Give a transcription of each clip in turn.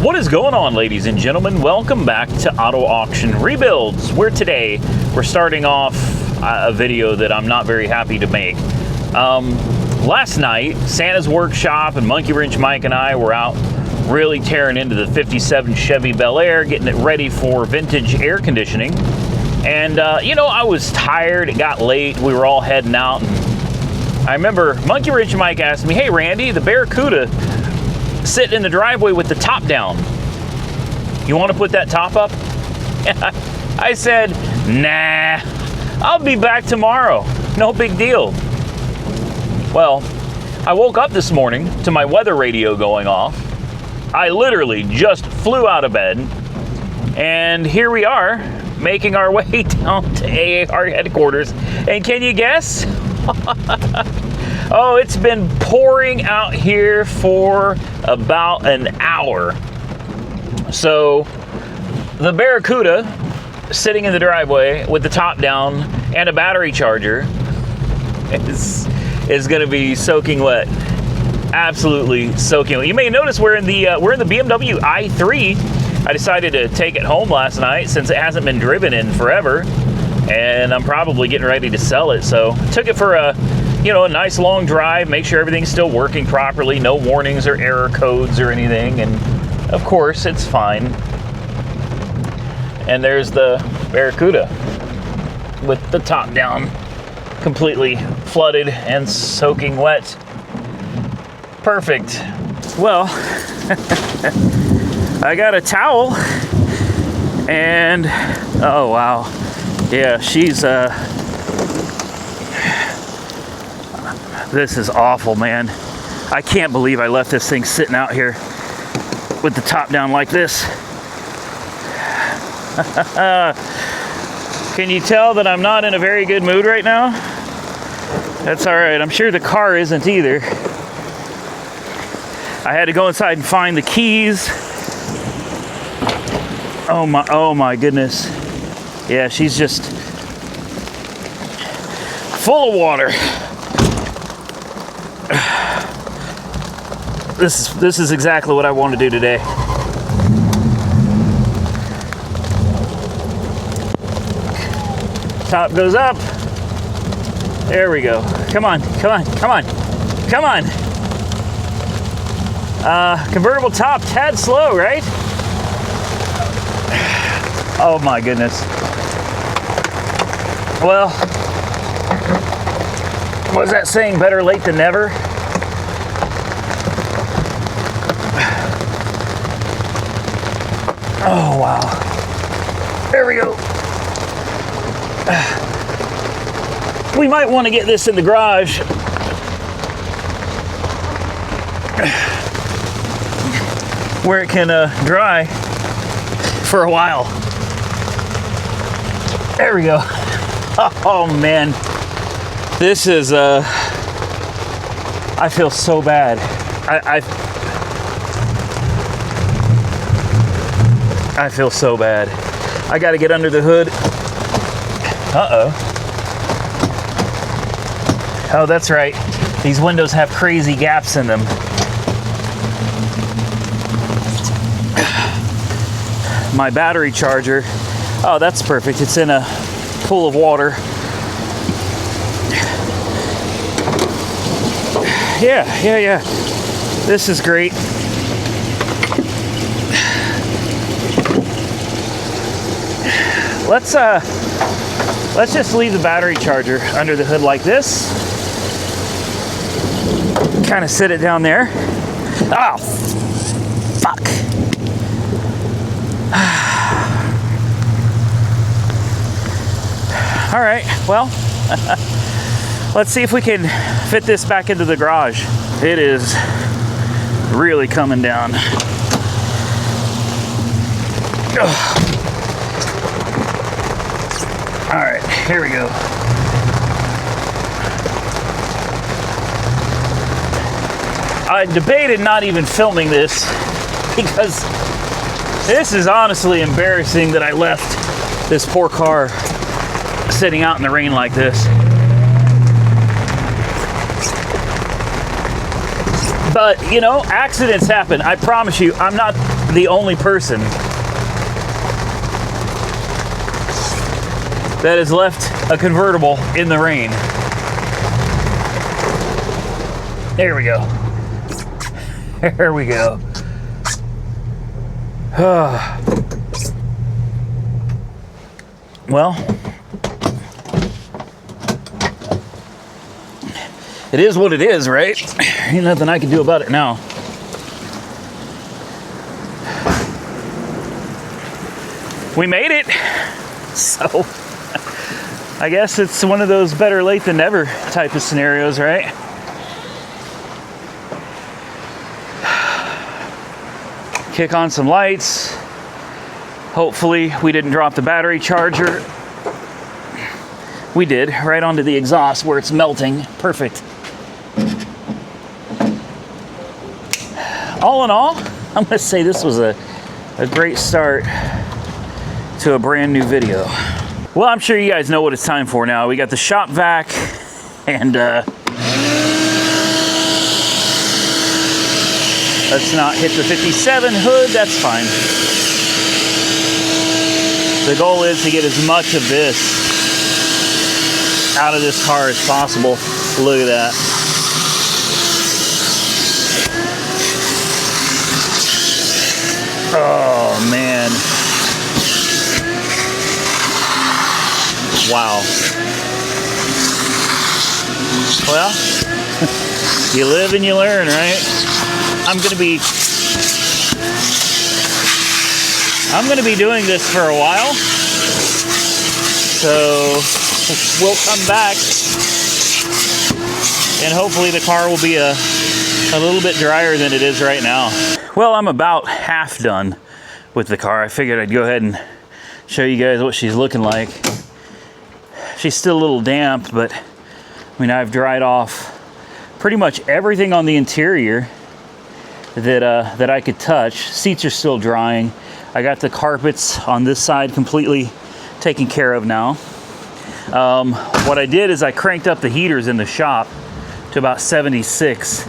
What is going on, ladies and gentlemen? Welcome back to Auto Auction Rebuilds, where today we're starting off a video that I'm not very happy to make. Last night, Santa's Workshop and Monkey Wrench Mike and I were out really tearing into the 57 Chevy Bel Air, getting it ready for vintage air conditioning. And, I was tired. It got late. We were all heading out. And I remember Monkey Wrench Mike asked me, "Hey, Randy, the Barracuda sitting in the driveway with the top down. You want to put that top up?" I said, "Nah, I'll be back tomorrow. No big deal." Well, I woke up this morning to my weather radio going off. I literally just flew out of bed, and here we are making our way down to AAR headquarters. And can you guess? Oh, it's been pouring out here for about an hour. So the Barracuda sitting in the driveway with the top down and a battery charger is going to be soaking wet. Absolutely soaking wet. You may notice we're in the BMW i3. I decided to take it home last night since it hasn't been driven in forever, and I'm probably getting ready to sell it. So took it for a nice long drive, make sure everything's still working properly, no warnings or error codes or anything, and of course it's fine. And there's the Barracuda with the top down, completely flooded and soaking wet. Perfect. Well, I got a towel, and oh wow, yeah, she's this is awful, man. I can't believe I left this thing sitting out here with the top down like this. Can you tell that I'm not in a very good mood right now? That's all right. I'm sure the car isn't either. I had to go inside and find the keys. Oh my goodness. Yeah, she's just full of water. This is exactly what I want to do today. Top goes up. There we go. Come on, come on, come on, come on. Convertible top, tad slow, right? Oh my goodness. Well, what was that saying? Better late than never? Oh, wow. There we go. We might want to get this in the garage. Where it can dry for a while. There we go. Oh, man. This is, I feel so bad. I feel so bad. I got to get under the hood. Uh-oh. Oh, that's right. These windows have crazy gaps in them. My battery charger. Oh, that's perfect. It's in a pool of water. Yeah. This is great. Let's just leave the battery charger under the hood like this. Kind of sit it down there. Oh, fuck. All right, well, let's see if we can fit this back into the garage. It is really coming down. Ugh. All right, here we go. I debated not even filming this because this is honestly embarrassing that I left this poor car sitting out in the rain like this. But, you know, accidents happen. I promise you, I'm not the only person that has left a convertible in the rain. There we go. There we go. Well, it is what it is, right? Ain't nothing I can do about it now. We made it. So, I guess it's one of those better late than never type of scenarios, right? Kick on some lights. Hopefully we didn't drop the battery charger. We did, right onto the exhaust where it's melting. Perfect. All in all, I'm gonna say this was a great start to a brand new video. Well, I'm sure you guys know what it's time for now. We got the shop vac and let's not hit the 57 hood, that's fine. The goal is to get as much of this out of this car as possible. Look at that. Oh, man. Wow. Well, you live and you learn, right? I'm gonna be doing this for a while, so we'll come back and hopefully the car will be a little bit drier than it is right now. Well, I'm about half done with the car. I figured I'd go ahead and show you guys what she's looking like. She's still a little damp, but I mean, I've dried off pretty much everything on the interior that I could touch. Seats are still drying. I got the carpets on this side completely taken care of now. What I did is I cranked up the heaters in the shop to about 76,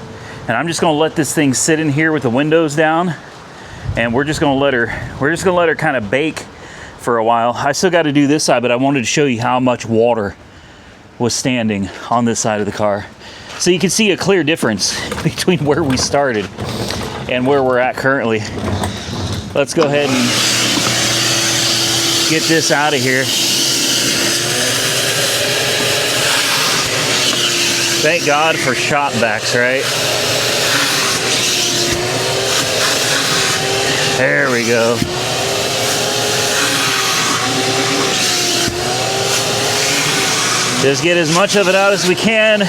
and I'm just gonna let this thing sit in here with the windows down, and we're just gonna let her kind of bake for a while. I still got to do this side, but I wanted to show you how much water was standing on this side of the car. So you can see a clear difference between where we started and where we're at currently. Let's go ahead and get this out of here. Thank God for shop vacs, right? There we go. Just get as much of it out as we can,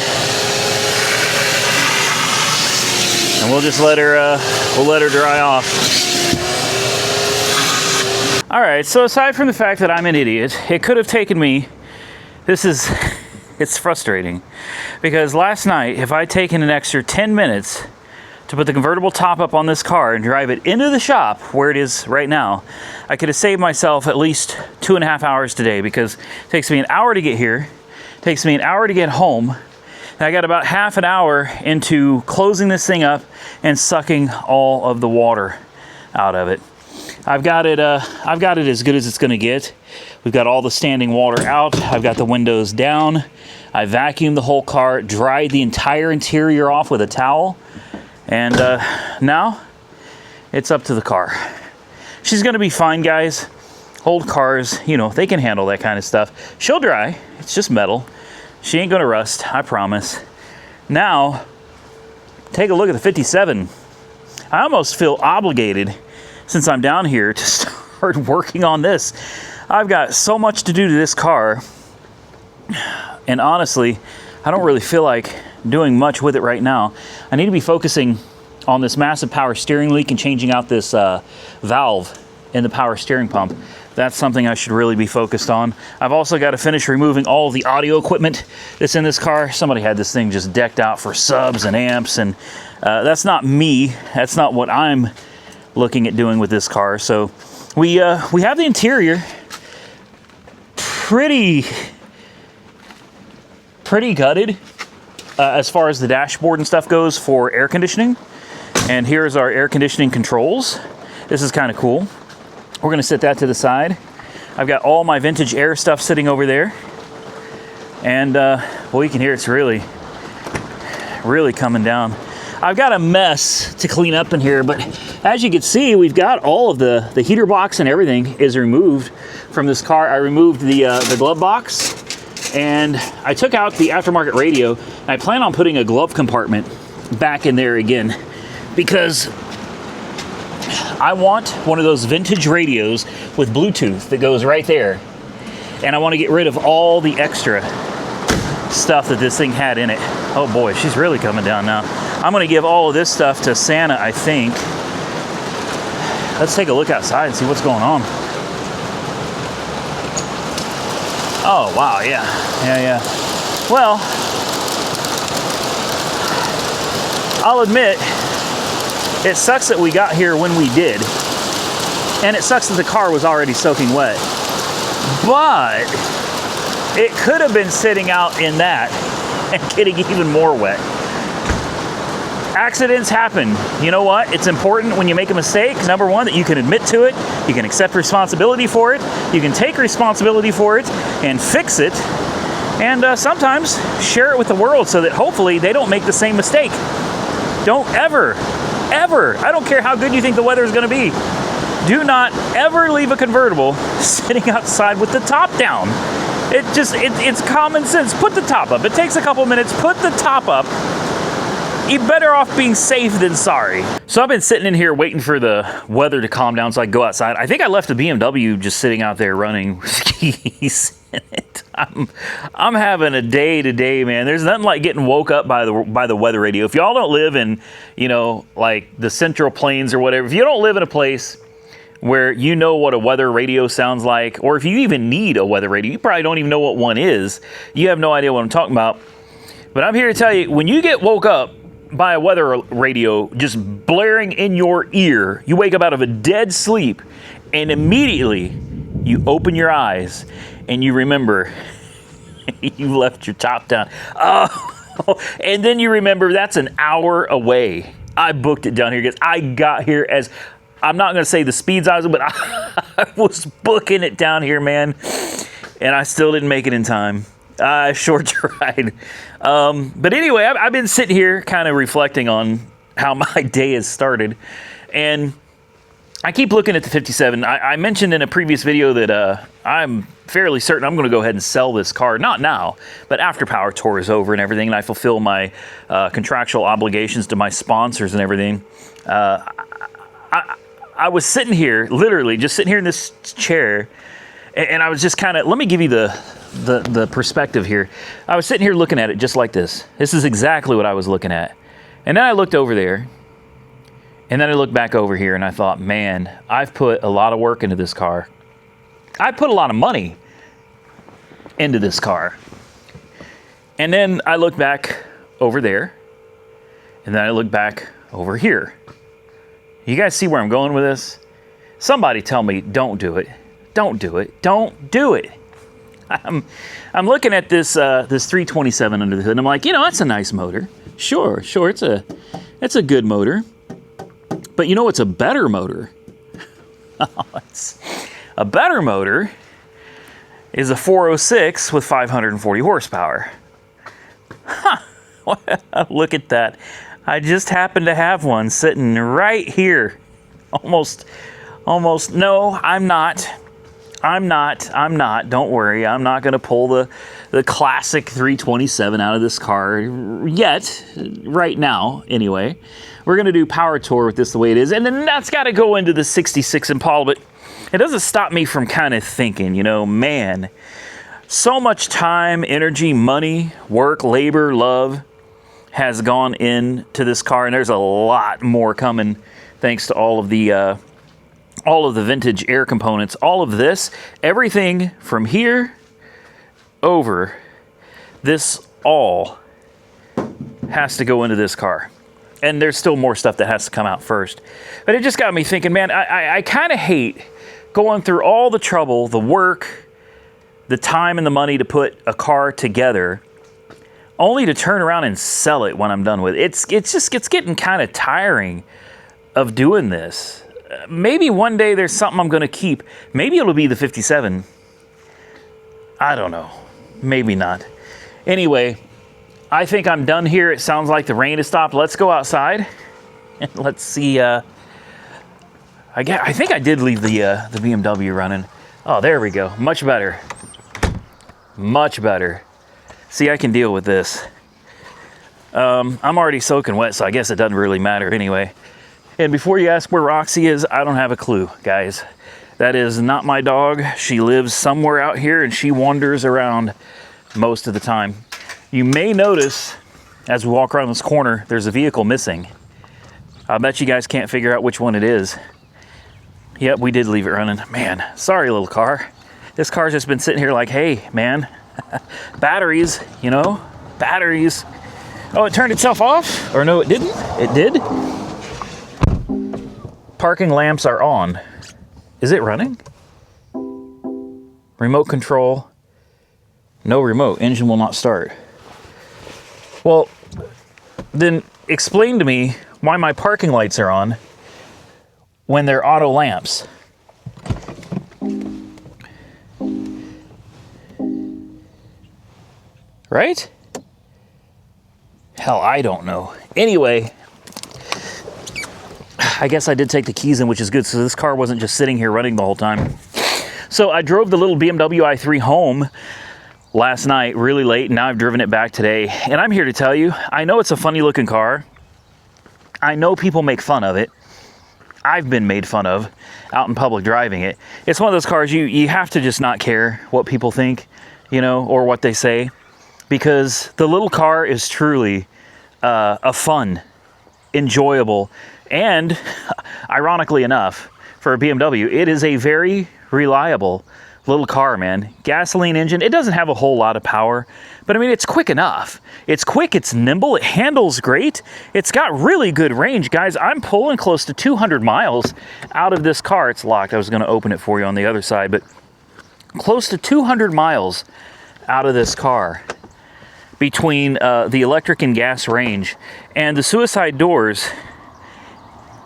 and we'll just let her dry off. All right, so aside from the fact that I'm an idiot, it could have taken me, it's frustrating, because last night, if I'd taken an extra 10 minutes to put the convertible top up on this car and drive it into the shop where it is right now, I could have saved myself at least 2.5 hours today, because it takes me an hour to get here, it takes me an hour to get home, and I got about half an hour into closing this thing up and sucking all of the water out of it. I've got it as good as it's gonna get. We've got all the standing water out. I've got the windows down. I vacuumed the whole car, dried the entire interior off with a towel, and now it's up to the car. She's gonna be fine, guys. Old cars, you know, they can handle that kind of stuff. She'll dry, it's just metal. She ain't gonna rust, I promise. Now, take a look at the 57. I almost feel obligated, since I'm down here, to start working on this. I've got so much to do to this car, and honestly, I don't really feel like doing much with it right now. I need to be focusing on this massive power steering leak and changing out this valve in the power steering pump. That's something I should really be focused on. I've also got to finish removing all the audio equipment that's in this car. Somebody had this thing just decked out for subs and amps, and that's not me. That's not what I'm looking at doing with this car. So we have the interior pretty gutted as far as the dashboard and stuff goes for air conditioning. And here's our air conditioning controls. This is kind of cool. We're gonna set that to the side. I've got all my vintage air stuff sitting over there. And well, you can hear it's really coming down. I've got a mess to clean up in here, but as you can see, we've got all of the heater box and everything is removed from this car. I removed the glove box, and I took out the aftermarket radio. And I plan on putting a glove compartment back in there again, because I want one of those vintage radios with Bluetooth that goes right there. And I want to get rid of all the extra stuff that this thing had in it. Oh boy, she's really coming down now. I'm gonna give all of this stuff to Santa, I think. Let's take a look outside and see what's going on. Oh wow, yeah. Well, I'll admit, it sucks that we got here when we did. And it sucks that the car was already soaking wet. But it could have been sitting out in that and getting even more wet. Accidents happen. You know what? It's important when you make a mistake, number one, that you can admit to it, you can accept responsibility for it, you can take responsibility for it and fix it, and sometimes share it with the world so that hopefully they don't make the same mistake. Don't ever, I don't care how good you think the weather is going to be, do not ever leave a convertible sitting outside with the top down. It's common sense. Put the top up. It takes a couple minutes. Put the top up. You're better off being safe than sorry. So I've been sitting in here waiting for the weather to calm down so I can go outside. I think I left the BMW just sitting out there running with skis in it. I'm having a day today, man. There's nothing like getting woke up by the weather radio. If y'all don't live in, you know, like the Central Plains or whatever, if you don't live in a place where you know what a weather radio sounds like, or if you even need a weather radio, you probably don't even know what one is. You have no idea what I'm talking about. But I'm here to tell you, when you get woke up by a weather radio just blaring in your ear, you wake up out of a dead sleep, and immediately you open your eyes and you remember you left your top down. Oh, and then you remember that's an hour away. I booked it down here because I got here as, I'm not going to say the speeds I was, but I was booking it down here, man, and I still didn't make it in time. I sure tried. But anyway, I've been sitting here kind of reflecting on how my day has started, and I keep looking at the 57. I mentioned in a previous video that I'm fairly certain I'm going to go ahead and sell this car. Not now, but after Power Tour is over and everything, and I fulfill my contractual obligations to my sponsors and everything. I was sitting here, literally just sitting here in this chair, and I was just kind of, let me give you the perspective here. I was sitting here looking at it just like this. This is exactly what I was looking at. And then I looked over there, and then I looked back over here, and I thought, man, I've put a lot of work into this car. I put a lot of money into this car. And then I looked back over there, and then I looked back over here. You guys see where I'm going with this? Somebody tell me, don't do it. Don't do it. Don't do it. I'm looking at this 327 under the hood, and I'm like, you know, that's a nice motor. Sure, it's a good motor. But you know what's a better motor? It's a better motor is a 406 with 540 horsepower. Huh. Look at that. I just happen to have one sitting right here. Almost. No, I'm not. Don't worry. I'm not going to pull the classic 327 out of this car yet. Right now, anyway. We're going to do Power Tour with this the way it is. And then that's got to go into the 66 Impala. But it doesn't stop me from kind of thinking, you know, man, so much time, energy, money, work, labor, love has gone into this car. And there's a lot more coming thanks to all of the vintage air components, all of this, everything from here over, this all has to go into this car. And there's still more stuff that has to come out first. But it just got me thinking, man, I kind of hate going through all the trouble, the work, the time and the money to put a car together, only to turn around and sell it when I'm done with it. It's getting kind of tiring of doing this. maybe one day there's something I'm going to keep. Maybe it'll be the 57. I don't know. Maybe not. Anyway, I think I'm done here. It sounds like the rain has stopped. Let's go outside and let's see. I think I did leave the BMW running. Oh, there we go. Much better. Much better. See, I can deal with this. I'm already soaking wet, so I guess it doesn't really matter anyway. And before you ask where Roxy is, I don't have a clue, guys. That is not my dog. She lives somewhere out here and she wanders around most of the time. You may notice as we walk around this corner, there's a vehicle missing. I bet you guys can't figure out which one it is. Yep, we did leave it running. Man, sorry, little car. This car's just been sitting here like, hey, man, batteries, you know, batteries. Oh, it turned itself off? Or no, it didn't? It did? Parking lamps are on. Is it running? Remote control. No remote. Engine will not start. Well, then explain to me why my parking lights are on when they're auto lamps. Right? Hell, I don't know. Anyway, I guess I did take the keys in, which is good. So this car wasn't just sitting here running the whole time. So I drove the little BMW i3 home last night really late, and now I've driven it back today. And I'm here to tell you, I know it's a funny looking car. I know people make fun of it. I've been made fun of out in public driving it. It's one of those cars you have to just not care what people think, you know, or what they say, because the little car is truly a fun, enjoyable, and ironically enough, for a BMW, it is a very reliable little car, man. Gasoline engine. It doesn't have a whole lot of power, but I mean, it's quick enough. It's quick, it's nimble, it handles great. It's got really good range, guys. I'm pulling close to 200 miles out of this car. It's locked. I was going to open it for you on the other side, but close to 200 miles out of this car between the electric and gas range and the suicide doors.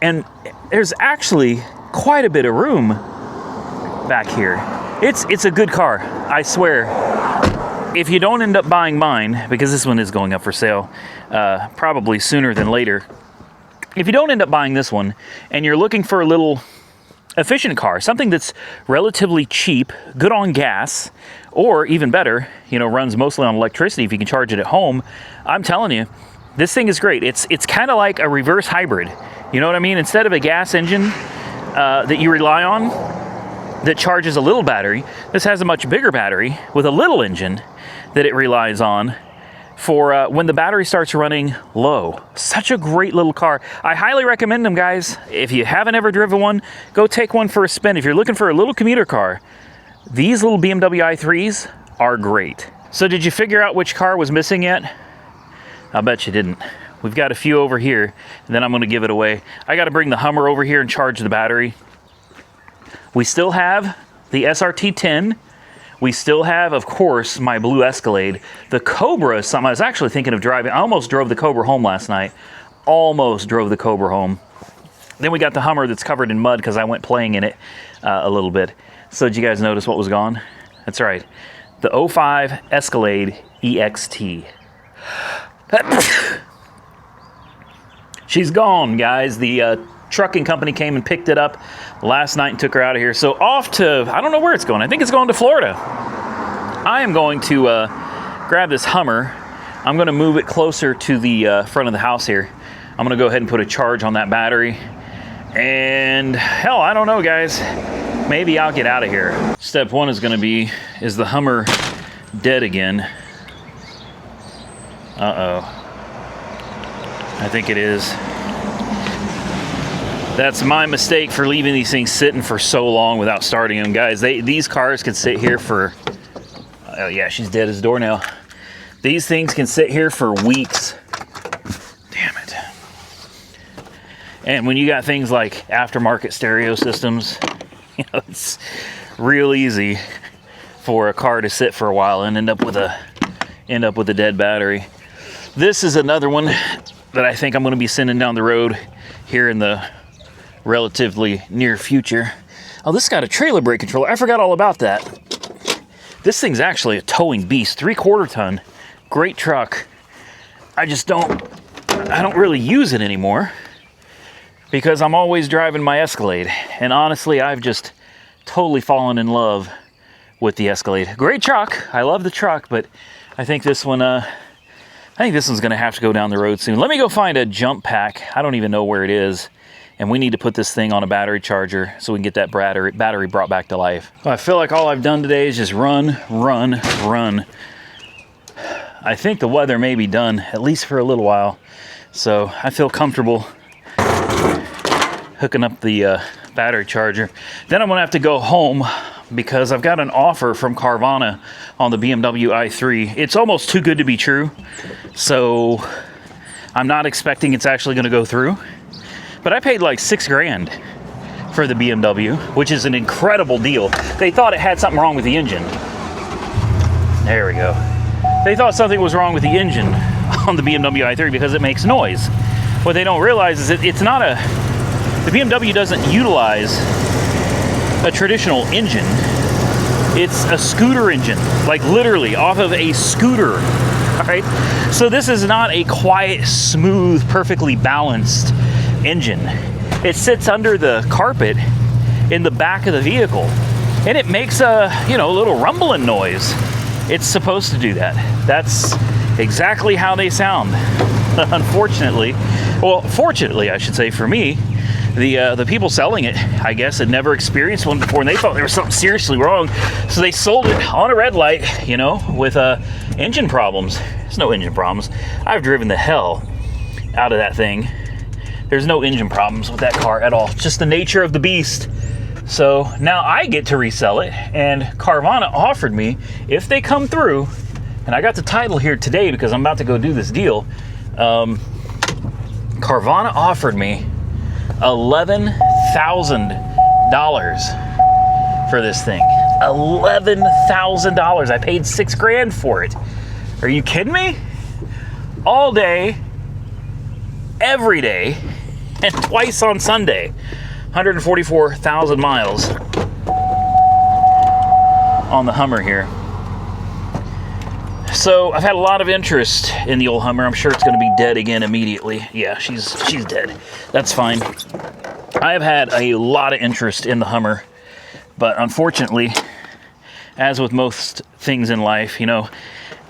And there's actually quite a bit of room back here. It's a good car, I swear. If you don't end up buying mine, because this one is going up for sale, probably sooner than later. If you don't end up buying this one, and you're looking for a little efficient car, something that's relatively cheap, good on gas, or even better, you know, runs mostly on electricity if you can charge it at home, I'm telling you, this thing is great. It's kind of like a reverse hybrid. You know what I mean? Instead of a gas engine that you rely on, that charges a little battery, this has a much bigger battery with a little engine that it relies on for when the battery starts running low. Such a great little car. I highly recommend them, guys. If you haven't ever driven one, go take one for a spin. If you're looking for a little commuter car, these little BMW i3s are great. So did you figure out which car was missing yet? I bet you didn't. We've got a few over here, and then I'm going to give it away. I got to bring the Hummer over here and charge the battery. We still have the SRT10. We still have, of course, my blue Escalade. The Cobra is something I was actually thinking of driving. I almost drove the Cobra home last night. Almost drove the Cobra home. Then we got the Hummer that's covered in mud because I went playing in it a little bit. So did you guys notice what was gone? That's right. The 05 Escalade EXT. She's gone, guys. The trucking company came and picked it up last night and took her out of here. So off to, I don't know where it's going. I think it's going to Florida. I am going to grab this Hummer. I'm going to move it closer to the front of the house here. I'm going to go ahead and put a charge on that battery. And hell, I don't know, guys. Maybe I'll get out of here. Step one is going to be, is the Hummer dead again? Uh-oh. I think it is. That's my mistake for leaving these things sitting for so long without starting them, guys. These cars can sit here for, oh yeah, she's dead as a doornail. These things can sit here for weeks. Damn it. And when you got things like aftermarket stereo systems, you know, it's real easy for a car to sit for a while and end up with a dead battery. This is another one that I think I'm going to be sending down the road here in the relatively near future. Oh, this got a trailer brake controller. I forgot all about that. This thing's actually a towing beast, 3/4 ton. Great truck. I don't really use it anymore because I'm always driving my Escalade. And honestly, I've just totally fallen in love with the Escalade. Great truck. I love the truck, but I think this one's gonna have to go down the road soon. Let me go find a jump pack. I don't even know where it is. And we need to put this thing on a battery charger so we can get that battery brought back to life. Well, I feel like all I've done today is just run, run, run. I think the weather may be done, at least for a little while. So I feel comfortable hooking up the battery charger. Then I'm gonna have to go home because I've got an offer from Carvana on the BMW i3. It's almost too good to be true. So I'm not expecting it's actually gonna go through. But I paid like $6 grand for the BMW, which is an incredible deal. They thought it had something wrong with the engine. There we go. They thought something was wrong with the engine on the BMW i3 because it makes noise. What they don't realize is that the BMW doesn't utilize a traditional engine. It's a scooter engine, like literally off of a scooter, all right? So this is not a quiet, smooth, perfectly balanced engine. It sits under the carpet in the back of the vehicle and it makes a little rumbling noise. It's supposed to do that. That's exactly how they sound. Unfortunately, well, fortunately I should say for me, the people selling it, I guess, had never experienced one before and they thought there was something seriously wrong, so they sold it on a red light, with engine problems. There's no engine problems. I've driven the hell out of that thing. There's no engine problems with that car at all. It's just the nature of the beast. So now I get to resell it, and Carvana offered me, if they come through, and I got the title here today because I'm about to go do this deal. Carvana offered me $11,000 for this thing. $11,000. I paid $6 grand for it. Are you kidding me? All day, every day, and twice on Sunday. 144,000 miles on the Hummer here. So I've had a lot of interest in the old Hummer. I'm sure it's going to be dead again immediately. Yeah, she's dead. That's fine. I have had a lot of interest in the Hummer, but unfortunately, as with most things in life,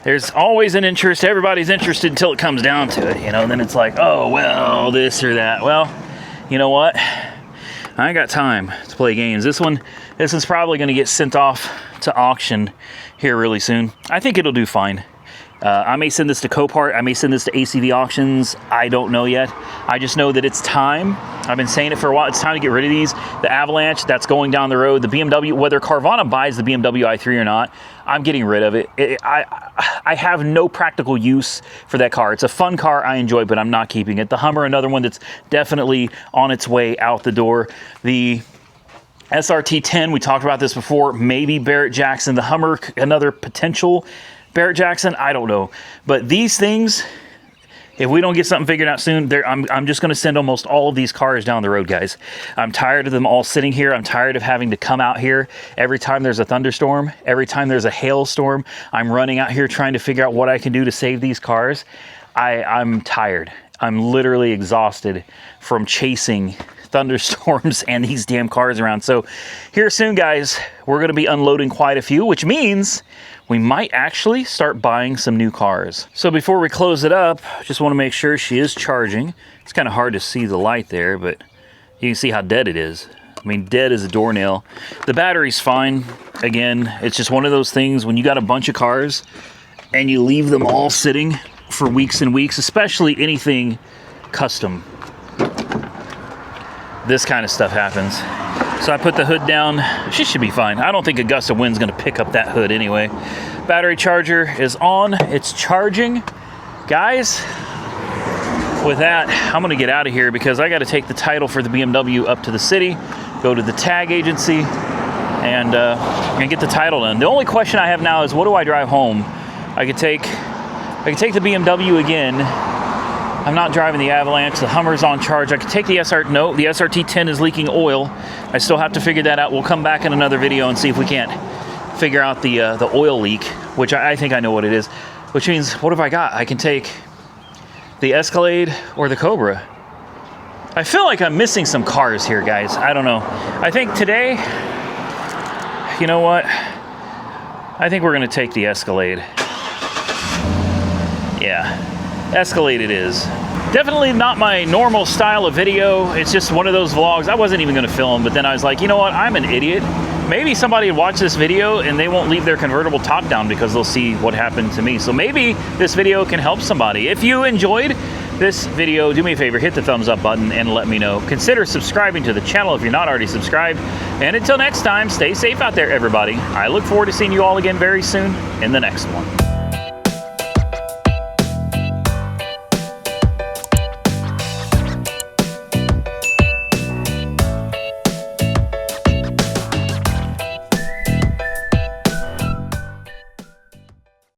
there's always an interest. Everybody's interested until it comes down to it, and then it's like, oh, well, this or that. Well, you know what? I ain't got time to play games. This is probably going to get sent off to auction here really soon. I think it'll do fine. I may send this to Copart. I may send this to ACV Auctions. I don't know yet. I just know that it's time. I've been saying it for a while. It's time to get rid of these. The Avalanche, that's going down the road. The BMW, whether Carvana buys the BMW i3 or not, I'm getting rid of it. I have no practical use for that car. It's a fun car. I enjoy it, but I'm not keeping it. The Hummer, another one that's definitely on its way out the door. The SRT10, we talked about this before. Maybe Barrett Jackson. The Hummer, another potential Barrett Jackson, I don't know. But these things, if we don't get something figured out soon, I'm just going to send almost all of these cars down the road, guys. I'm tired of them all sitting here. I'm tired of having to come out here every time there's a thunderstorm, every time there's a hailstorm. I'm running out here trying to figure out what I can do to save these cars. I'm tired. I'm literally exhausted from chasing thunderstorms and these damn cars around. So here soon, guys, we're going to be unloading quite a few, which means we might actually start buying some new cars. So before we close it up, just want to make sure she is charging. It's kind of hard to see the light there, but you can see how dead it is. I mean, dead as a doornail. The battery's fine. Again, it's just one of those things when you got a bunch of cars and you leave them all sitting for weeks and weeks, especially anything custom. This kind of stuff happens. So I put the hood down. She should be fine. I don't think a gust of wind's going to pick up that hood anyway. Battery charger is on. It's charging. Guys, with that, I'm going to get out of here because I got to take the title for the BMW up to the city, go to the tag agency, and get the title done. The only question I have now is, what do I drive home? I could take the BMW again I'm not driving the Avalanche. The Hummer's on charge. I could take the No, the SRT10 is leaking oil. I still have to figure that out. We'll come back in another video and see if we can't figure out the oil leak, which I think I know what it is. Which means, what have I got? I can take the Escalade or the Cobra. I feel like I'm missing some cars here, guys. I don't know. I think today, you know what? I think we're gonna take the Escalade. Yeah, Escalade it is. Definitely not my normal style of video. It's just one of those vlogs. I wasn't even gonna film, but then I was like, you know what? I'm an idiot. Maybe somebody would watch this video and they won't leave their convertible top down because they'll see what happened to me. So maybe this video can help somebody. If you enjoyed this video, do me a favor, hit the thumbs up button and let me know. Consider subscribing to the channel if you're not already subscribed. And until next time, stay safe out there, everybody. I look forward to seeing you all again very soon in the next one.